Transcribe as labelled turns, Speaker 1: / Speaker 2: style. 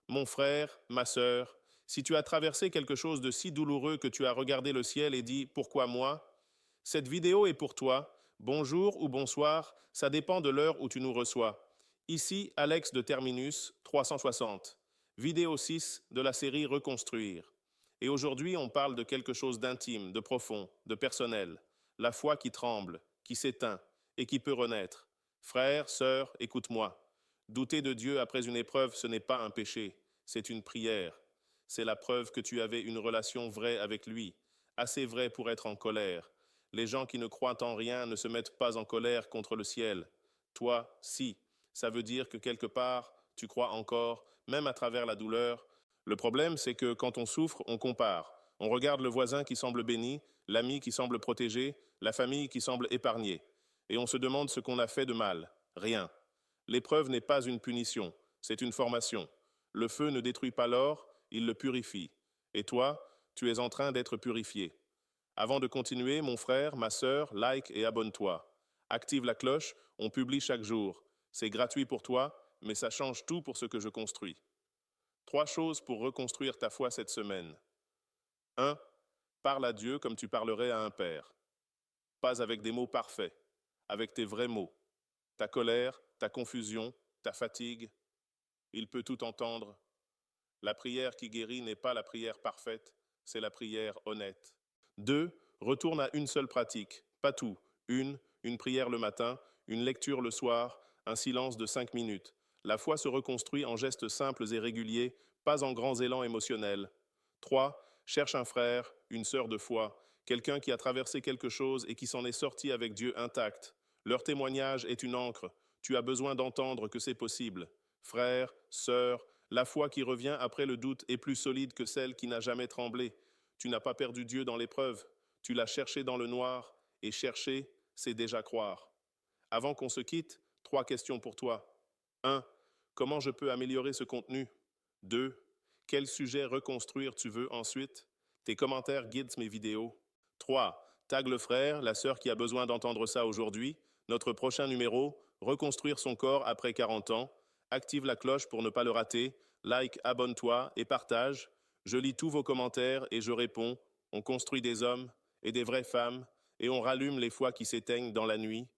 Speaker 1: Mon frère, ma sœur, si tu as traversé quelque chose de si douloureux que tu as regardé le ciel et dit «Pourquoi moi?», cette vidéo est pour toi. Bonjour ou bonsoir, ça dépend de l'heure où tu nous reçois. Ici, Alex de Terminus 360, vidéo 6 de la série Reconstruire. Et aujourd'hui, on parle de quelque chose d'intime, de profond, de personnel. La foi qui tremble, qui s'éteint et qui peut renaître. Frère, sœur, écoute-moi. Douter de Dieu après une épreuve, ce n'est pas un péché, c'est une prière. C'est la preuve que tu avais une relation vraie avec lui, assez vraie pour être en colère. Les gens qui ne croient en rien ne se mettent pas en colère contre le ciel. Toi, si. Ça veut dire que quelque part, tu crois encore, même à travers la douleur. Le problème, c'est que quand on souffre, on compare. On regarde le voisin qui semble béni, l'ami qui semble protégé, la famille qui semble épargnée. Et on se demande ce qu'on a fait de mal. Rien. L'épreuve n'est pas une punition, c'est une formation. Le feu ne détruit pas l'or, il le purifie. Et toi, tu es en train d'être purifié. Avant de continuer, mon frère, ma sœur, like et abonne-toi. Active la cloche, on publie chaque jour. C'est gratuit pour toi, mais ça change tout pour ce que je construis. 3 choses pour reconstruire ta foi cette semaine. 1. Parle à Dieu comme tu parlerais à un père. Pas avec des mots parfaits, avec tes vrais mots. Ta colère, ta confusion, ta fatigue. Il peut tout entendre. La prière qui guérit n'est pas la prière parfaite, c'est la prière honnête. 2. Retourne à une seule pratique, pas tout. Une prière le matin, une lecture le soir, un silence de 5 minutes. La foi se reconstruit en gestes simples et réguliers, pas en grands élans émotionnels. 3. Cherche un frère, une sœur de foi, quelqu'un qui a traversé quelque chose et qui s'en est sorti avec Dieu intact. Leur témoignage est une encre. Tu as besoin d'entendre que c'est possible. Frère, sœur, la foi qui revient après le doute est plus solide que celle qui n'a jamais tremblé. Tu n'as pas perdu Dieu dans l'épreuve. Tu l'as cherché dans le noir, et chercher, c'est déjà croire. Avant qu'on se quitte, 3 questions pour toi. 1. Comment je peux améliorer ce contenu? 2. Quel sujet reconstruire tu veux ensuite? Tes commentaires guident mes vidéos. 3. Tag le frère, la sœur qui a besoin d'entendre ça aujourd'hui. Notre prochain numéro, reconstruire son corps après 40 ans. Active la cloche pour ne pas le rater. Like, abonne-toi et partage. Je lis tous vos commentaires et je réponds. On construit des hommes et des vraies femmes et on rallume les foi qui s'éteignent dans la nuit.